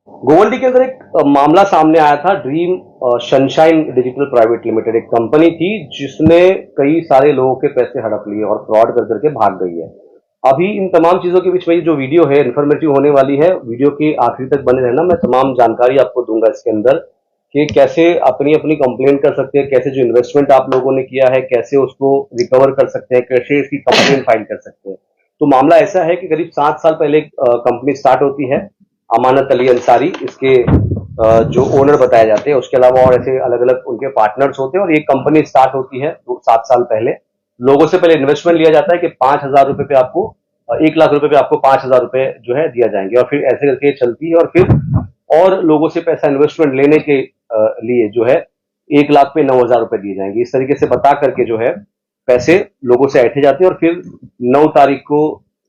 गोवंडी के अंदर एक मामला सामने आया था। Dream sunshine digital private limited एक कंपनी थी जिसने कई सारे लोगों के पैसे हड़प लिए और फ्रॉड कर करके भाग गई है। अभी इन तमाम चीजों के बीच में ये जो वीडियो है इन्फॉर्मेटिव होने वाली है। वीडियो के आखिरी तक बने रहना, मैं तमाम जानकारी आपको दूंगा इसके अंदर कि कैसे अपनी अपनी कंप्लेंट कर सकते हैं, कैसे जो इन्वेस्टमेंट आप लोगों ने किया है कैसे उसको रिकवर कर सकते हैं, कैसे इसकी कंप्लेंट फाइल कर सकते हैं। तो मामला ऐसा है कि करीब 7 साल पहले कंपनी स्टार्ट होती है। अमानत अली अंसारी इसके जो ओनर बताए जाते हैं, उसके अलावा और ऐसे अलग अलग उनके पार्टनर्स होते हैं और ये कंपनी स्टार्ट होती है 7 साल पहले। लोगों से पहले इन्वेस्टमेंट लिया जाता है कि 5,000 रुपए पे आपको 1 लाख रुपए पे आपको 5,000 रुपए जो है दिया जाएंगे और फिर ऐसे करके चलती है और फिर और लोगों से पैसा इन्वेस्टमेंट लेने के लिए जो है 1 लाख पे 9,000 रुपए दिए जाएंगे। इस तरीके से बता करके जो है पैसे लोगों से ऐंठे जाते हैं और फिर 9 तारीख को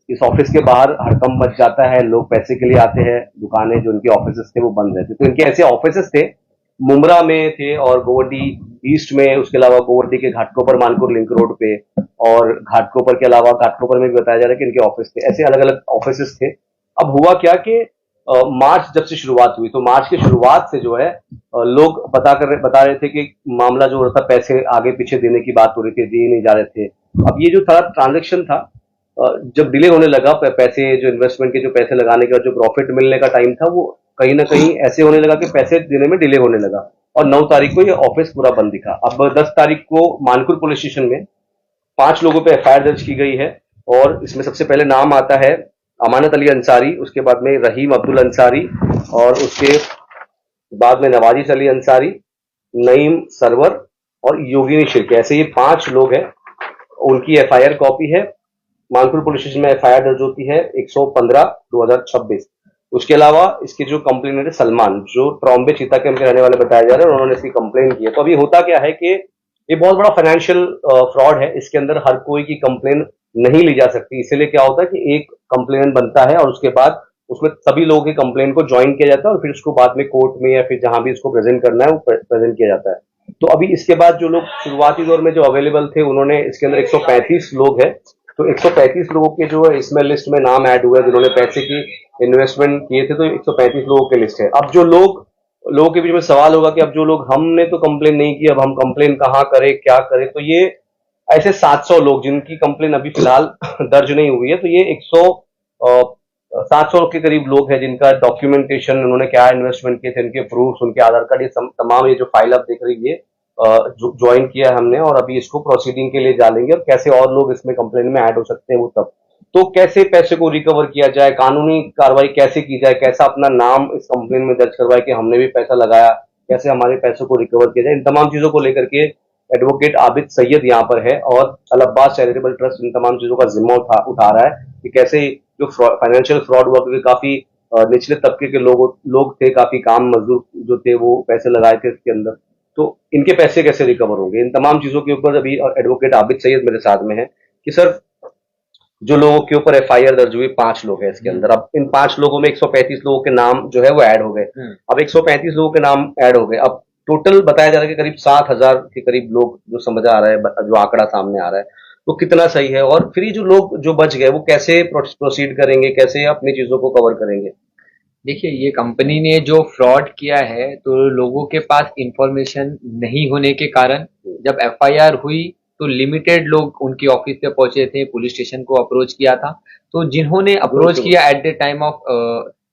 इस ऑफिस के बाहर हड़कंप मच जाता है। लोग पैसे के लिए आते हैं, दुकानें जो उनके ऑफिस थे वो बंद रहते। तो इनके ऐसे ऑफिस थे, मुमरा में थे और गोवर्डी ईस्ट में, उसके अलावा गोवर्डी के घाटकोपर मानपुर लिंक रोड पे और घाटकोपर के अलावा घाटकोपर में भी बताया जा रहा है कि इनके ऑफिस थे। ऐसे अलग अलग ऑफिस थे। अब हुआ क्या कि मार्च जब से शुरुआत हुई तो मार्च की शुरुआत से जो है लोग बता रहे थे कि मामला जो हो रहा था, पैसे आगे पीछे देने की बात हो रही थी, दिए नहीं जा रहे थे। अब ये जो था ट्रांजेक्शन था, जब डिले होने लगा, पैसे जो इन्वेस्टमेंट के जो पैसे लगाने का जो प्रॉफिट मिलने का टाइम था वो कहीं ना कहीं ऐसे होने लगा कि पैसे देने में डिले होने लगा और 9 तारीख को ये ऑफिस पूरा बंद दिखा। अब 10 तारीख को मानकुर पुलिस स्टेशन में 5 लोगों पे एफआईआर दर्ज की गई है और इसमें सबसे पहले नाम आता है अमानत अली अंसारी, उसके बाद में रहीम अब्दुल अंसारी और उसके बाद में नवाजिश अली अंसारी, नईम सरवर और योगिनी शिर्के। ऐसे ये 5 लोग हैं। उनकी एफआईआर कॉपी है। मानपुर पुलिस स्टेशन में एफआईआर दर्ज होती है 115/2026। उसके अलावा इसके जो कंप्लेनेंट है सलमान, जो ट्रॉम्बे चीता के रहने वाले बताया जा रहे हैं और उन्होंने इसकी कंप्लेन की है। तो अभी होता क्या है कि ये बहुत बड़ा फाइनेंशियल फ्रॉड है। इसके अंदर हर कोई की कंप्लेन नहीं ली जा सकती। इसीलिए क्या होता है कि एक कंप्लेन बनता है और उसके बाद उसमें सभी लोगों की कंप्लेन को ज्वाइन किया जाता है और फिर उसको बाद में कोर्ट में या फिर जहां भी इसको प्रेजेंट करना है वो प्रेजेंट किया जाता है। तो अभी इसके बाद जो लोग शुरुआती दौर में जो अवेलेबल थे, उन्होंने इसके अंदर 135 लोग हैं। तो 135 लोगों के जो है इसमें लिस्ट में नाम ऐड हुए जिन्होंने पैसे की इन्वेस्टमेंट किए थे। तो 135 लोगों की लिस्ट है। अब जो लोगों के बीच में सवाल होगा कि अब जो लोग, हमने तो कंप्लेन नहीं की, अब हम कंप्लेन कहाँ करें, क्या करें। तो ये ऐसे 700 लोग जिनकी कंप्लेन अभी फिलहाल दर्ज नहीं हुई है। तो ये 700 के करीब लोग हैं जिनका डॉक्यूमेंटेशन, उन्होंने क्या इन्वेस्टमेंट किए थे, उनके प्रूफ, उनके आधार कार्ड, ये तमाम ये जो फाइल आप देख रही है ज्वाइन किया है हमने और अभी इसको प्रोसीडिंग के लिए डालेंगे और कैसे और लोग इसमें कंप्लेन में ऐड हो सकते हैं वो तब। तो कैसे पैसे को रिकवर किया जाए, कानूनी कार्रवाई कैसे की जाए, कैसा अपना नाम इस कंप्लेन में दर्ज करवाए कि हमने भी पैसा लगाया, कैसे हमारे पैसों को रिकवर किया जाए, इन तमाम चीजों को लेकर के एडवोकेट आबिद सैयद यहाँ पर है और अल अब्बास चैरिटेबल ट्रस्ट इन तमाम चीजों का जिम्मा उठा रहा है कि कैसे जो फाइनेंशियल फ्रॉड हुआ, क्योंकि काफी निचले तबके के लोग थे, काफी काम मजदूर जो थे वो पैसे लगाए थे इसके अंदर। तो इनके पैसे कैसे रिकवर होंगे, इन तमाम चीजों के ऊपर अभी एडवोकेट आबिद सैयद मेरे साथ में है कि सर, जो लोगों के ऊपर एफआईआर दर्ज हुई 5 लोग हैं इसके अंदर। अब इन 5 लोगों में 135 लोगों के नाम जो है वो ऐड हो गए। अब 135 लोगों के नाम ऐड हो गए। अब टोटल बताया जा रहा है कि करीब 7,000 के करीब लोग, जो समझ आ रहा है, जो आंकड़ा सामने आ रहा है, तो कितना सही है। और फिर जो लोग जो बच गए वो कैसे प्रोसीड करेंगे, कैसे अपनी चीजों को कवर करेंगे। देखिए, ये कंपनी ने जो फ्रॉड किया है तो लोगों के पास इंफॉर्मेशन नहीं होने के कारण जब एफआईआर हुई तो लिमिटेड लोग उनकी ऑफिस पे पहुंचे थे, पुलिस स्टेशन को अप्रोच किया था। तो जिन्होंने अप्रोच किया eight the time of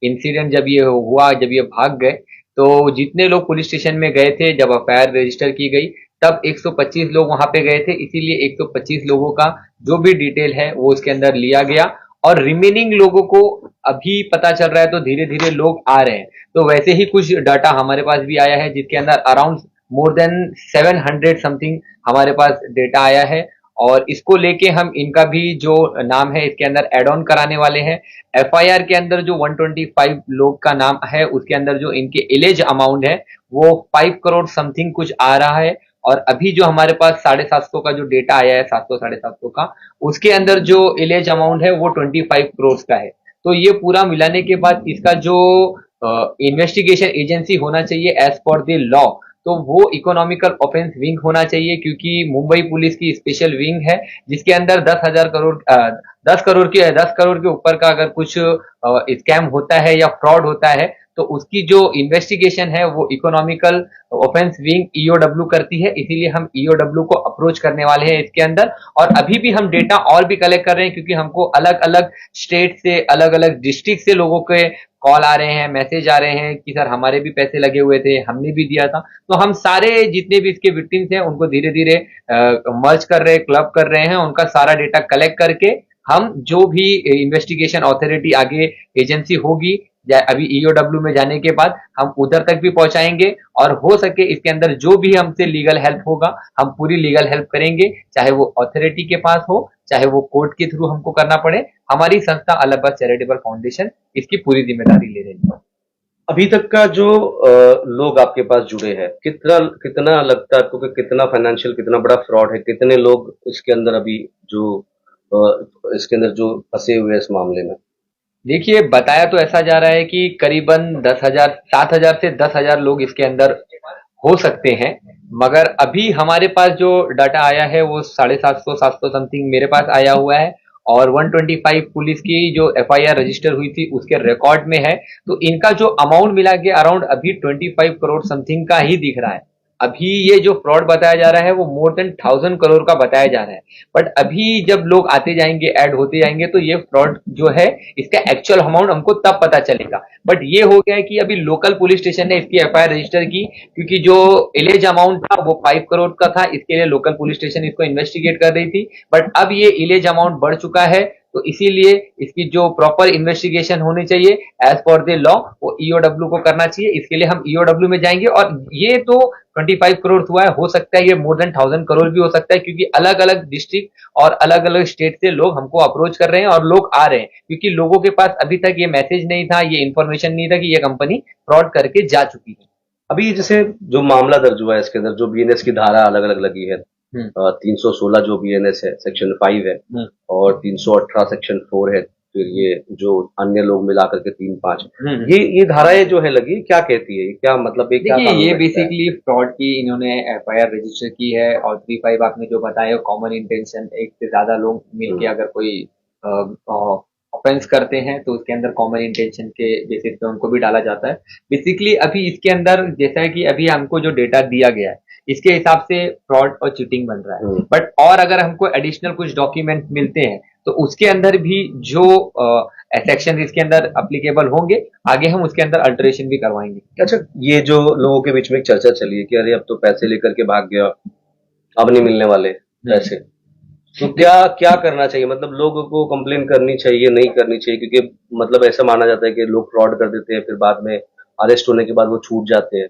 incident, जब ये हुआ, जब ये भाग गए, तो जितने लोग पुलिस स्टेशन में गए थे, जब एफआईआर रजिस्टर की गई तब 125 लोग वहां पे गए थे। इसीलिए 125 लोगों का जो भी डिटेल है वो उसके अंदर लिया गया और रिमेनिंग लोगों को अभी पता चल रहा है। तो धीरे धीरे लोग आ रहे हैं। तो वैसे ही कुछ डाटा हमारे पास भी आया है जिसके अंदर अराउंड मोर देन 700 समथिंग हमारे पास डेटा आया है और इसको लेके हम इनका भी जो नाम है इसके अंदर एड ऑन कराने वाले हैं। एफआईआर के अंदर जो 125 लोग का नाम है उसके अंदर जो इनके एलेज अमाउंट है वो 5 करोड़ समथिंग कुछ आ रहा है। और अभी जो हमारे पास 750 का जो डेटा आया है, 700 750 का, उसके अंदर जो एलेज अमाउंट है वो 25 करोड़ का है। तो ये पूरा मिलाने के बाद इसका जो इन्वेस्टिगेशन एजेंसी होना चाहिए एज पर द लॉ, तो वो इकोनॉमिकल ऑफेंस विंग होना चाहिए, क्योंकि मुंबई पुलिस की स्पेशल विंग है जिसके अंदर 10,000 करोड़ 10 करोड़ के ऊपर का अगर कुछ स्कैम होता है या फ्रॉड होता है तो उसकी जो इन्वेस्टिगेशन है वो इकोनॉमिकल ऑफेंस विंग ईओडब्ल्यू करती है, इसीलिए हम ईओडब्ल्यू को अप्रोच करने वाले हैं इसके अंदर। और अभी भी हम डेटा और भी कलेक्ट कर रहे हैं, क्योंकि हमको अलग अलग स्टेट से, अलग अलग डिस्ट्रिक्ट से लोगों के कॉल आ रहे हैं, मैसेज आ रहे हैं कि सर हमारे भी पैसे लगे हुए थे, हमने भी दिया था। तो हम सारे जितने भी इसके विक्टिम्स हैं उनको धीरे धीरे मर्ज कर रहे हैं, क्लब कर रहे हैं, उनका सारा डेटा कलेक्ट करके हम जो भी इन्वेस्टिगेशन अथॉरिटी आगे एजेंसी होगी, अभी ईओडब्ल्यू में जाने के बाद हम उधर तक भी पहुंचाएंगे, और हो सके इसके अंदर जो भी हमसे लीगल हेल्प होगा हम पूरी लीगल हेल्प करेंगे, चाहे वो अथॉरिटी के पास हो, चाहे वो कोर्ट के थ्रू हमको करना पड़े। हमारी संस्था अलाहाबाद चैरिटेबल फाउंडेशन इसकी पूरी जिम्मेदारी ले रही है। अभी तक का जो लोग आपके पास जुड़े हैं, कितना कितना लगता है आपको कि कितना फाइनेंशियल, कितना बड़ा फ्रॉड है, कितने लोग इसके अंदर अभी जो इसके अंदर जो फंसे हुए हैं इस मामले में? देखिए, बताया तो ऐसा जा रहा है कि करीबन 10,000, 7,000 से 10,000 लोग इसके अंदर हो सकते हैं, मगर अभी हमारे पास जो डाटा आया है वो 750, 700 समथिंग मेरे पास आया हुआ है, और 125 पुलिस की जो एफआईआर रजिस्टर हुई थी उसके रिकॉर्ड में है। तो इनका जो अमाउंट मिला के अराउंड अभी 25 करोड़ समथिंग का ही दिख रहा है। अभी ये जो फ्रॉड बताया जा रहा है वो मोर देन 1,000 करोड़ का बताया जा रहा है। बट अभी जब लोग आते जाएंगे, ऐड होते जाएंगे, तो ये फ्रॉड जो है इसका एक्चुअल अमाउंट हमको तब पता चलेगा। बट ये हो गया है कि अभी लोकल पुलिस स्टेशन ने इसकी एफआईआर रजिस्टर की, क्योंकि जो इलेज अमाउंट था वो 5 करोड़ का था, इसके लिए लोकल पुलिस स्टेशन इसको इन्वेस्टिगेट कर रही थी। बट अब ये इलेज अमाउंट बढ़ चुका है, तो इसीलिए इसकी जो प्रॉपर इन्वेस्टिगेशन होनी चाहिए एज पर द लॉ, वो ईओडब्ल्यू को करना चाहिए। इसके लिए हम ईओडब्ल्यू में जाएंगे, और ये तो 25 करोड़ हुआ है, हो सकता है ये मोर देन 1,000 करोड़ भी हो सकता है, क्योंकि अलग अलग डिस्ट्रिक्ट और अलग अलग स्टेट से लोग हमको अप्रोच कर रहे हैं और लोग आ रहे हैं, क्योंकि लोगों के पास अभी तक ये मैसेज नहीं था, ये इन्फॉर्मेशन नहीं था कि ये कंपनी फ्रॉड करके जा चुकी है। अभी जैसे जो मामला दर्ज हुआ है इसके अंदर जो बीएनएस की धारा अलग अलग लगी है, 316 जो बीएनएस है सेक्शन 5 है, और 318 सेक्शन 4 है, फिर ये जो अन्य लोग मिला करके 3-5, ये धाराएं जो है लगी, क्या कहती है, क्या मतलब, ये क्या देखिए, कानून ये रहता है? बेसिकली फ्रॉड की इन्होंने एफआईआर रजिस्टर की है, और 3-5 आपने जो बताया कॉमन इंटेंशन, एक से ज्यादा लोग मिलके अगर कोई ऑफेंस करते हैं तो उसके अंदर कॉमन इंटेंशन के बेसिस पे उनको भी डाला जाता है। बेसिकली अभी इसके अंदर जैसा कि अभी हमको जो डेटा दिया गया है इसके हिसाब से फ्रॉड और चीटिंग बन रहा है। बट और अगर हमको एडिशनल कुछ डॉक्यूमेंट मिलते हैं तो उसके अंदर भी जो सेक्शन इसके अंदर अप्लीकेबल होंगे, आगे हम उसके अंदर अल्टरेशन भी करवाएंगे। अच्छा, ये जो लोगों के बीच में एक चर्चा चली है कि अरे अब तो पैसे लेकर के भाग गया, अब नहीं मिलने वाले पैसे, तो क्या क्या करना चाहिए? मतलब लोगों को कंप्लेन करनी चाहिए, नहीं करनी चाहिए? क्योंकि मतलब ऐसा माना जाता है कि लोग फ्रॉड कर देते हैं, फिर बाद में अरेस्ट होने के बाद वो छूट जाते हैं।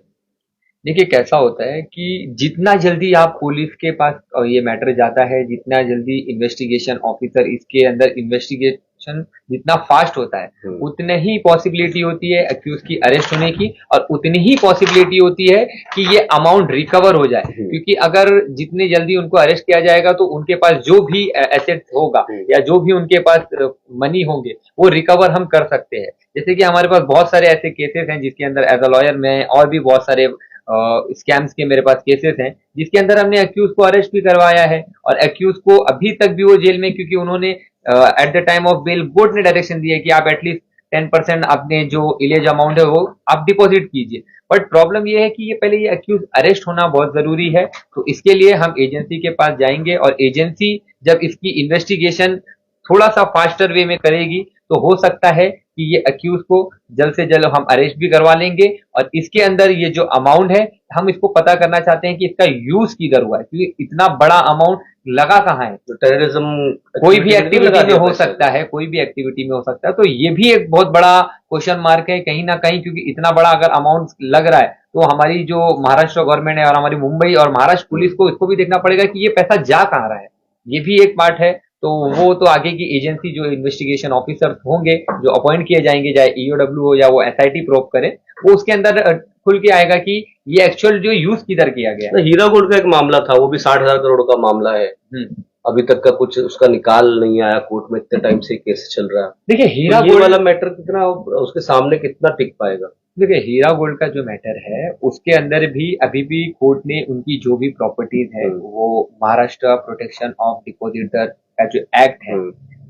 देखिए, कैसा होता है कि जितना जल्दी आप पुलिस के पास ये मैटर जाता है, जितना जल्दी इन्वेस्टिगेशन ऑफिसर इसके अंदर इन्वेस्टिगेशन जितना फास्ट होता है, उतनी ही पॉसिबिलिटी होती है एक्यूज की अरेस्ट होने की, और उतनी ही पॉसिबिलिटी होती है कि ये अमाउंट रिकवर हो जाए। क्योंकि अगर जितनी जल्दी उनको अरेस्ट किया जाएगा तो उनके पास जो भी एसेट होगा या जो भी उनके पास मनी होंगे वो रिकवर हम कर सकते हैं। जैसे कि हमारे पास बहुत सारे ऐसे केसेस हैं जिसके अंदर एज अ लॉयर में और भी बहुत सारे स्कैम्स के मेरे पास केसेस हैं, जिसके अंदर हमने एक्यूज को अरेस्ट भी करवाया है, और एक्यूज को अभी तक भी वो जेल में, क्योंकि उन्होंने at the time of bail court ने डायरेक्शन दिया कि आप एटलीस्ट 10% अपने जो इलेज अमाउंट है वो आप डिपॉजिट कीजिए। बट प्रॉब्लम ये है कि ये पहले ये एक्यूज अरेस्ट होना बहुत जरूरी है, तो इसके लिए हम एजेंसी के पास जाएंगे, और एजेंसी जब इसकी इन्वेस्टिगेशन थोड़ा सा फास्टर वे में करेगी तो हो सकता है कि ये अक्यूज को जल्द से जल्द हम अरेस्ट भी करवा लेंगे। और इसके अंदर ये जो अमाउंट है हम इसको पता करना चाहते हैं कि इसका यूज किधर हुआ है, क्योंकि इतना बड़ा अमाउंट लगा कहाँ है। तो टेररिज्म कोई भी एक्टिविटी में हो सकता है, कोई भी एक्टिविटी में हो सकता है, तो ये भी एक बहुत बड़ा क्वेश्चन मार्क है कहीं ना कहीं, क्योंकि इतना बड़ा अगर अमाउंट लग रहा है तो हमारी जो महाराष्ट्र गवर्नमेंट है और हमारी मुंबई और महाराष्ट्र पुलिस को इसको भी देखना पड़ेगा कि ये पैसा जा कहाँ रहा है, ये भी एक पार्ट है। तो वो तो आगे की एजेंसी जो इन्वेस्टिगेशन ऑफिसर होंगे जो अपॉइंट किए जाएंगे, चाहे ईओडब्ल्यू हो या वो एसआईटी प्रोब करे, वो उसके अंदर खुल के आएगा कि ये एक्चुअल जो यूज किधर किया गया। हीरा गोल्ड का एक मामला था, वो भी 60,000 करोड़ का मामला है, अभी तक का कुछ उसका निकाल नहीं आया कोर्ट में, इतने टाइम से केस चल रहा है। देखिए, हीरा तो ये वाला मैटर कितना उसके सामने कितना टिक पाएगा? देखिए, हीरा गोल्ड का जो मैटर है उसके अंदर भी अभी भी कोर्ट ने उनकी जो भी प्रॉपर्टीज है वो महाराष्ट्र प्रोटेक्शन ऑफ डिपोजिटर का जो एक्ट है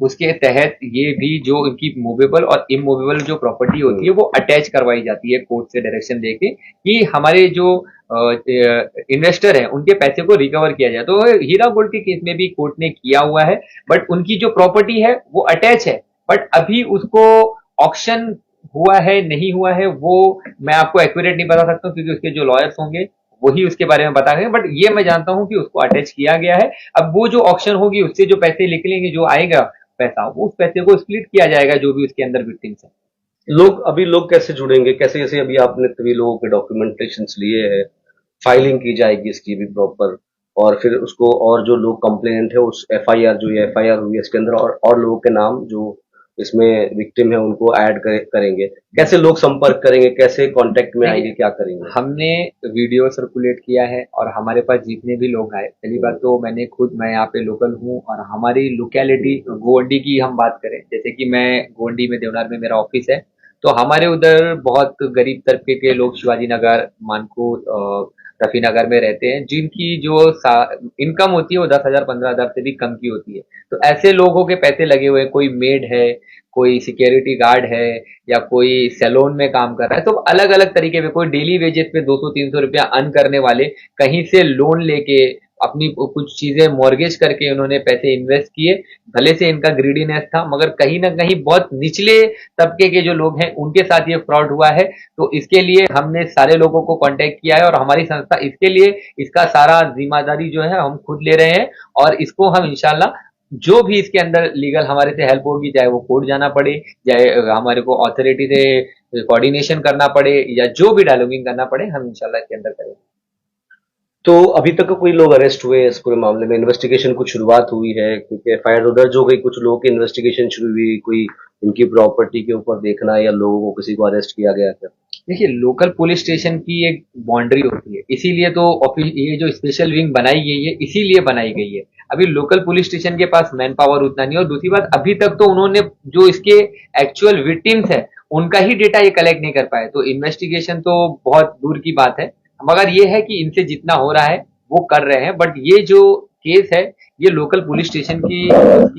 उसके तहत ये भी जो इनकी मूवेबल और इमूवेबल जो प्रॉपर्टी होती है वो अटैच करवाई जाती है कोर्ट से डायरेक्शन लेके कि हमारे जो इन्वेस्टर हैं उनके पैसे को रिकवर किया जाए। तो हीरा गोल्ड के केस में भी कोर्ट ने किया हुआ है, बट उनकी जो प्रॉपर्टी है वो अटैच है, बट अभी उसको ऑक्शन हुआ है नहीं हुआ है वो मैं आपको एक्यूरेट नहीं बता सकता हूँ, क्योंकि उसके जो लॉयर्स होंगे वही उसके बारे में बताएंगे, बट ये मैं जानता हूँ कि उसको अटैच किया गया है। अब वो जो ऑक्शन होगी उससे जो पैसे निकलेंगे, जो आएगा पैसा, वो उस पैसे को स्प्लिट किया जाएगा जो भी उसके अंदर विक्टिम्स है। लोग कैसे जुड़ेंगे, कैसे, जैसे अभी आपने तभी लोगों के डॉक्यूमेंटेशन लिए हैं, फाइलिंग की जाएगी इसकी भी प्रॉपर, और फिर उसको, और जो लोग कंप्लेनेंट है उस एफआईआर, जो ये एफआईआर हुई है इसके अंदर, और लोगों के नाम जो इसमें विक्टिम है उनको ऐड करेंगे, कैसे लोग संपर्क करेंगे, कैसे कांटेक्ट में आएंगे, क्या करेंगे? हमने वीडियो सर्कुलेट किया है और हमारे पास जितने भी लोग आए, पहली बात तो मैं यहाँ पे लोकल हूँ और हमारी लोकेलिटी गोवंडी की हम बात करें, जैसे कि मैं गोवंडी में देवनार में मेरा ऑफिस है, तो हमारे उधर बहुत गरीब तबके के लोग शिवाजी नगर, मानकूट, रफी नगर में रहते हैं, जिनकी जो इनकम होती है वो 10,000 15,000 से भी कम की होती है। तो ऐसे लोगों के पैसे लगे हुए हैं, कोई मेड है, कोई सिक्योरिटी गार्ड है, या कोई सैलून में काम कर रहा है, तो अलग अलग तरीके में, कोई डेली वेजेस पे 200-300 रुपया अर्न करने वाले कहीं से लोन लेके अपनी कुछ चीजें मॉर्गेज करके उन्होंने पैसे इन्वेस्ट किए। भले से इनका ग्रीडीनेस था, मगर कहीं ना कहीं बहुत निचले तबके के जो लोग हैं उनके साथ ये फ्रॉड हुआ है। तो इसके लिए हमने सारे लोगों को कांटेक्ट किया है और हमारी संस्था इसके लिए इसका सारा जिम्मेदारी जो है हम खुद ले रहे हैं, और इसको हम इंशाल्लाह जो भी इसके अंदर लीगल हमारे से हेल्प होगी, चाहे वो कोर्ट जाना पड़े, चाहे हमारे को अथॉरिटी से कोऑर्डिनेशन करना पड़े, या जो भी डायलॉगिंग करना पड़े, हम इंशाल्लाह इसके अंदर करेंगे। तो अभी तक कोई लोग अरेस्ट हुए इस पूरे मामले में? इन्वेस्टिगेशन कुछ शुरुआत हुई है, क्योंकि एफआईआर दर्ज हो गई, कुछ लोगों की इन्वेस्टिगेशन शुरू हुई, कोई इनकी प्रॉपर्टी के ऊपर देखना, या लोगों को किसी को अरेस्ट किया गया क्या? देखिए, लोकल पुलिस स्टेशन की एक बाउंड्री होती है, इसीलिए तो ये जो स्पेशल विंग बनाई गई है इसीलिए बनाई गई है। अभी लोकल पुलिस स्टेशन के पास मैन पावर उतना नहीं, और दूसरी बात अभी तक तो उन्होंने जो इसके एक्चुअल विक्टिम्स है उनका ही डेटा ये कलेक्ट नहीं कर पाए, तो इन्वेस्टिगेशन तो बहुत दूर की बात है। मगर ये है कि इनसे जितना हो रहा है वो कर रहे हैं, बट ये जो केस है ये लोकल पुलिस स्टेशन की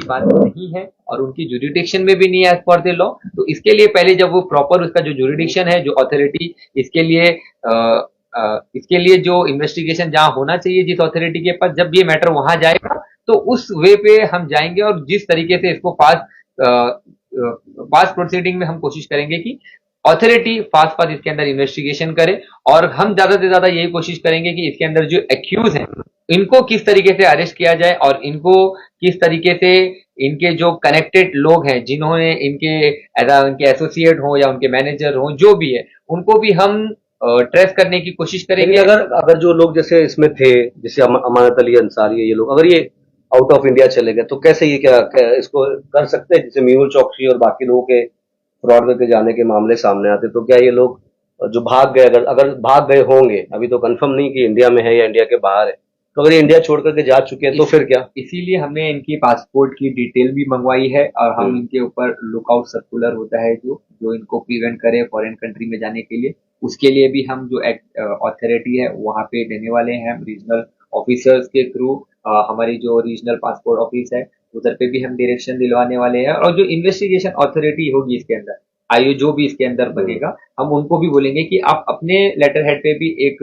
बात नहीं है और उनकी जुरिडिक्शन में भी नहीं है एज पर द लॉ। तो इसके लिए पहले जब वो प्रॉपर उसका जो जुरिडिक्शन है, जो अथॉरिटी इसके लिए जो इन्वेस्टिगेशन जहां होना चाहिए जिस अथॉरिटी के पास, जब ये मैटर वहां जाएगा तो उस वे पे हम जाएंगे, और जिस तरीके से इसको फास्ट प्रोसीडिंग में हम कोशिश करेंगे कि अथॉरिटी फास्ट फास्ट इसके अंदर इन्वेस्टिगेशन करे, और हम ज्यादा से ज्यादा यही कोशिश करेंगे कि इसके अंदर जो एक्यूज हैं इनको किस तरीके से अरेस्ट किया जाए, और इनको किस तरीके से इनके जो कनेक्टेड लोग हैं जिन्होंने इनके एसोसिएट हो या उनके मैनेजर हो, जो भी है, उनको भी हम ट्रेस करने की कोशिश करेंगे। अगर अगर जो लोग जैसे इसमें थे, जैसे अमानत अली अंसारी है, ये लोग अगर ये आउट ऑफ इंडिया चले गए, तो कैसे ये क्या इसको कर सकते हैं? जैसे मेहुल चौकसी और बाकी लोगों के फ्रॉड करके जाने के मामले सामने आते, तो क्या ये लोग जो भाग गए, अगर भाग गए होंगे, अभी तो कंफर्म नहीं कि इंडिया में है या इंडिया के बाहर है, तो अगर ये इंडिया छोड़ करके जा चुके हैं तो फिर क्या? इसीलिए हमने इनकी पासपोर्ट की डिटेल भी मंगवाई है, और हम इनके ऊपर लुकआउट सर्कुलर होता है जो जो इनको प्रिवेंट करे फॉरेन कंट्री में जाने के लिए, उसके लिए भी हम जो अथॉरिटी है वहां पे देने वाले हैं रीजनल ऑफिसर्स के थ्रू। हमारी जो रीजनल पासपोर्ट ऑफिस है उधर पे भी हम डायरेक्शन दिलवाने वाले हैं, और जो इन्वेस्टिगेशन अथॉरिटी होगी इसके अंदर, आयु जो भी इसके अंदर बनेगा, हम उनको भी बोलेंगे कि आप अपने लेटर हेड पे भी एक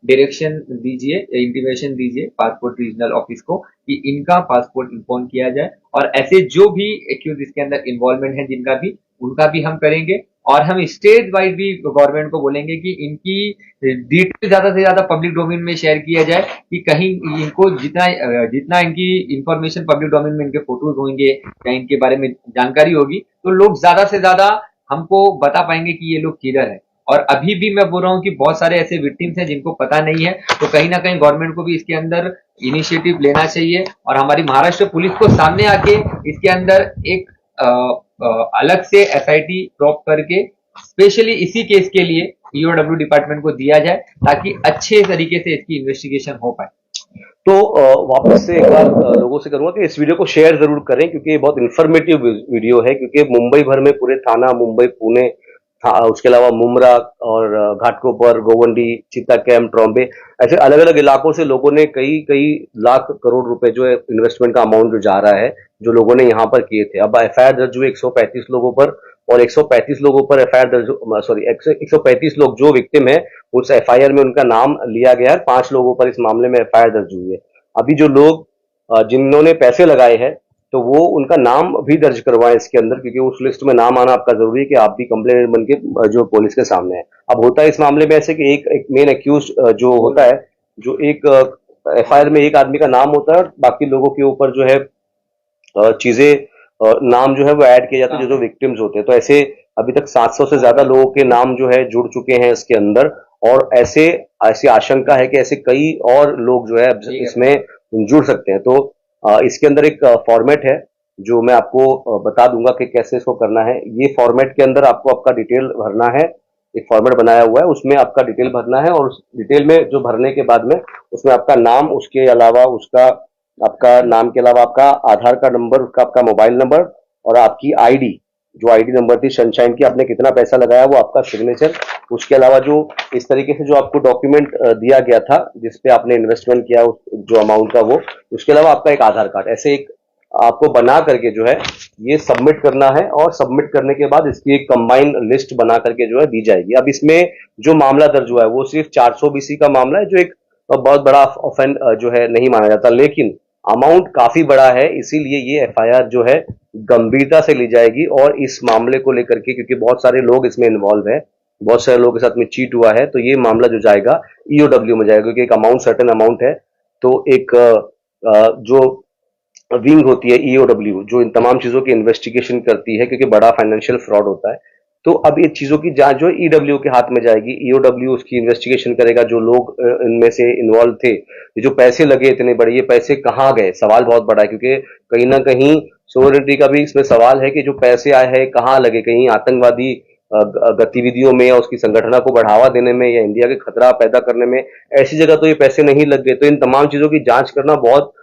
डायरेक्शन दीजिए, इंटीमेशन दीजिए पासपोर्ट रीजनल ऑफिस को कि इनका पासपोर्ट इन्फॉर्म किया जाए, और ऐसे जो भी एक्यूज इसके अंदर इन्वॉल्वमेंट है जिनका भी, उनका भी हम करेंगे। और हम स्टेट वाइज भी गवर्नमेंट को बोलेंगे कि इनकी डिटेल ज्यादा से ज्यादा पब्लिक डोमेन में शेयर किया जाए, कि कहीं इनको जितना इनकी इंफॉर्मेशन पब्लिक डोमेन में, इनके फोटोज होंगे या इनके बारे में जानकारी होगी, तो लोग ज्यादा से ज्यादा हमको बता पाएंगे कि ये लोग किधर है। और अभी भी मैं बोल रहा हूँ कि बहुत सारे ऐसे विक्टिम्स हैं जिनको पता नहीं है, तो कहीं ना कहीं गवर्नमेंट को भी इसके अंदर इनिशिएटिव लेना चाहिए, और हमारी महाराष्ट्र पुलिस को सामने आके इसके अंदर एक अलग से एसआईटी प्रॉप करके स्पेशली इसी केस के लिए ईओडब्ल्यू डिपार्टमेंट को दिया जाए, ताकि अच्छे तरीके से इसकी इन्वेस्टिगेशन हो पाए। तो वापस से एक बार लोगों से करूंगा कि इस वीडियो को शेयर जरूर करें, क्योंकि ये बहुत इन्फॉर्मेटिव वीडियो है, क्योंकि मुंबई भर में, पूरे थाना मुंबई पुणे हाँ, उसके अलावा मुमरा और घाटकोपर, गोवंडी, चीता कैंप, ट्रॉम्बे, ऐसे अलग अलग इलाकों से लोगों ने कई कई लाख करोड़ रुपए जो है इन्वेस्टमेंट का अमाउंट जो जा रहा है, जो लोगों ने यहाँ पर किए थे। अब एफआईआर दर्ज हुए 135 लोगों पर, और 135 लोगों पर एफआईआर दर्ज, सॉरी, 135 लोग जो विक्टिम है उस एफआईआर में उनका नाम लिया गया है। 5 लोगों पर इस मामले में एफआईआर दर्ज हुई है। अभी जो लोग जिन्होंने पैसे लगाए हैं, तो वो उनका नाम भी दर्ज करवाएं इसके अंदर, क्योंकि उस लिस्ट में नाम आना आपका जरूरी है कि आप भी कंप्लेनेंट बन के जो पुलिस के सामने है। अब होता है इस मामले में ऐसे कि एक मेन एक्यूज जो होता है, जो एक एफआईआर में एक आदमी का नाम होता है और बाकी लोगों के ऊपर जो है चीजें, नाम जो है वो ऐड किए जाते हैं जो जो विक्टिम्स होते हैं। तो ऐसे अभी तक 700 से ज्यादा लोगों के नाम जो है जुड़ चुके हैं इसके अंदर, और ऐसे ऐसी आशंका है कि ऐसे कई और लोग जो है इसमें जुड़ सकते हैं। तो इसके अंदर एक फॉर्मेट है जो मैं आपको बता दूंगा कि कैसे इसको करना है। ये फॉर्मेट के अंदर आपको आपका डिटेल भरना है। एक फॉर्मेट बनाया हुआ है, उसमें आपका डिटेल भरना है, और उस डिटेल में जो भरने के बाद में उसमें आपका नाम, उसके अलावा उसका आपका नाम के अलावा आपका आधार कार्ड नंबर, उसका आपका मोबाइल नंबर, और आपकी आईडी, जो आईडी नंबर थी सनशाइन की, आपने कितना पैसा लगाया वो आपका सिग्नेचर। उसके अलावा जो इस तरीके से जो आपको डॉक्यूमेंट दिया गया था जिसपे आपने इन्वेस्टमेंट किया जो अमाउंट का, वो उसके अलावा आपका एक आधार कार्ड, ऐसे एक आपको बना करके जो है ये सबमिट करना है। और सबमिट करने के बाद इसकी एक कंबाइंड लिस्ट बना करके जो है दी जाएगी। अब इसमें जो मामला दर्ज हुआ है वो सिर्फ 400 बीसी का मामला है, जो एक बहुत बड़ा ऑफेंस जो है नहीं माना जाता, लेकिन अमाउंट काफी बड़ा है, इसीलिए ये एफआईआर जो है गंभीरता से ली जाएगी। और इस मामले को लेकर के, क्योंकि बहुत सारे लोग इसमें इन्वॉल्व है, बहुत सारे लोगों के साथ में चीट हुआ है, तो ये मामला जो जाएगा ईओडब्ल्यू में जाएगा, क्योंकि एक अमाउंट, सर्टेन अमाउंट है। तो एक जो विंग होती है ईओडब्ल्यू, जो इन तमाम चीजों की इन्वेस्टिगेशन करती है, क्योंकि बड़ा फाइनेंशियल फ्रॉड होता है, तो अब ये चीजों की जांच जो है ईडब्ल्यू के हाथ में जाएगी। ईओडब्ल्यू उसकी इन्वेस्टिगेशन करेगा, जो लोग इनमें से इन्वॉल्व थे, ये जो पैसे लगे इतने बड़े, ये पैसे कहाँ गए, सवाल बहुत बड़ा है, क्योंकि कहीं ना कहीं सोवरेनिटी का भी इसमें सवाल है कि जो पैसे आए हैं कहाँ लगे, कहीं आतंकवादी गतिविधियों में, या उसकी संगठना को बढ़ावा देने में, या इंडिया के खतरा पैदा करने में, ऐसी जगह तो ये पैसे नहीं लग गए। तो इन तमाम चीजों की जांच करना बहुत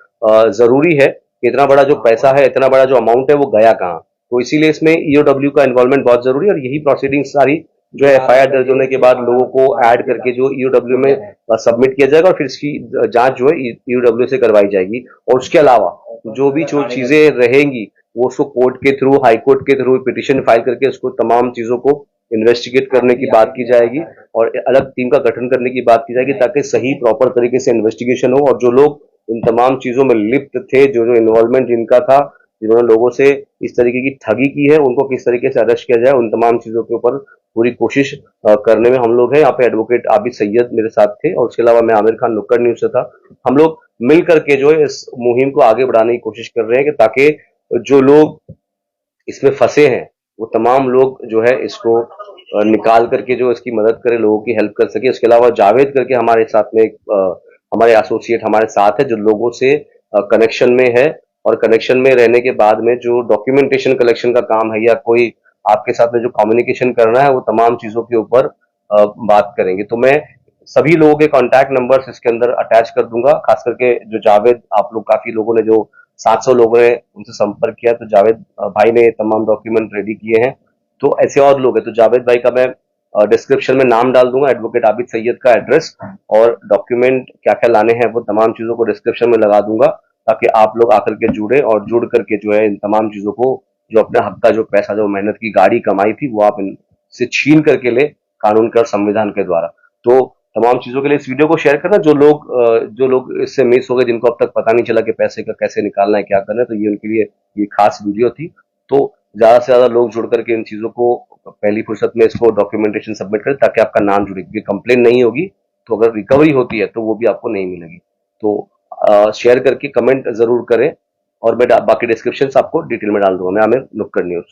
जरूरी है कि इतना बड़ा जो पैसा है, इतना बड़ा जो अमाउंट है, वो गया कहाँ। तो इसीलिए इसमें ईओडब्ल्यू का इन्वॉल्वमेंट बहुत जरूरी है, और यही प्रोसीडिंग सारी जो है एफआईआर दर्ज होने के बाद लोगों को ऐड करके जो ईओडब्ल्यू में सबमिट किया जाएगा, और फिर इसकी जांच जो है ईओडब्ल्यू से करवाई जाएगी। और उसके अलावा जो भी जो चीजें रहेंगी वो उसको कोर्ट के थ्रू, हाई कोर्ट के थ्रू पिटिशन फाइल करके उसको तमाम चीजों को इन्वेस्टिगेट करने की बात की जाएगी, और अलग टीम का गठन करने की बात की जाएगी, ताकि सही प्रॉपर तरीके से इन्वेस्टिगेशन हो, और जो लोग इन तमाम चीजों में लिप्त थे, जो जो इन्वॉल्वमेंट जिनका था, जिन्होंने लोगों से इस तरीके की ठगी की है, उनको किस तरीके से अरेस्ट किया जाए, उन तमाम चीजों के ऊपर पूरी कोशिश करने में हम लोग हैं। यहाँ पे एडवोकेट आबिद सैयद मेरे साथ थे, और उसके अलावा मैं आमिर खान नुक्कड़ न्यूज से था। हम लोग मिल करके जो है इस मुहिम को आगे बढ़ाने की कोशिश कर रहे हैं, कि ताकि जो लोग इसमें फंसे हैं वो तमाम लोग जो है इसको निकाल करके जो इसकी मदद करे, लोगों की हेल्प कर सके। इसके अलावा जावेद करके हमारे साथ में हमारे एसोसिएट हमारे साथ है, जो लोगों से कनेक्शन में है, और कनेक्शन में रहने के बाद में जो डॉक्यूमेंटेशन कलेक्शन का काम है, या कोई आपके साथ में जो कम्युनिकेशन करना है, वो तमाम चीजों के ऊपर बात करेंगे। तो मैं सभी लोगों के कॉन्टैक्ट नंबर्स इसके अंदर अटैच कर दूंगा, खास करके जो जावेद, आप लोग काफी लोगों ने, जो 700 लोगों ने उनसे संपर्क किया, तो जावेद भाई ने तमाम डॉक्यूमेंट रेडी किए हैं। तो ऐसे और लोग हैं, तो जावेद भाई का मैं डिस्क्रिप्शन में नाम डाल दूंगा, एडवोकेट आबिद सैयद का एड्रेस, और डॉक्यूमेंट क्या क्या लाने हैं वो तमाम चीजों को डिस्क्रिप्शन में लगा दूंगा, ताकि आप लोग आकर के जुड़े, और जुड़ करके जो है इन तमाम चीजों को, जो अपने हक का जो पैसा, जो मेहनत की गाड़ी कमाई थी, वो आप इनसे छीन करके ले, कानून के और संविधान के द्वारा। तो तमाम चीजों के लिए इस वीडियो को शेयर करना। जो लोग इससे मिस हो गए, जिनको अब तक पता नहीं चला कि पैसे का कैसे निकालना है, क्या करना है, तो ये उनके लिए ये खास वीडियो थी। तो ज्यादा से ज्यादा लोग जुड़ करके इन चीजों को पहली फुर्सत में इसको डॉक्यूमेंटेशन सबमिट करें, ताकि आपका नाम जुड़े, क्योंकि कंप्लेन नहीं होगी तो अगर रिकवरी होती है तो वो भी आपको नहीं मिलेगी। तो शेयर करके कमेंट जरूर करें, और मैं बाकी डिस्क्रिप्शन आपको डिटेल में डाल दूंगा। मैं आमिर नुक्कड़ न्यूज।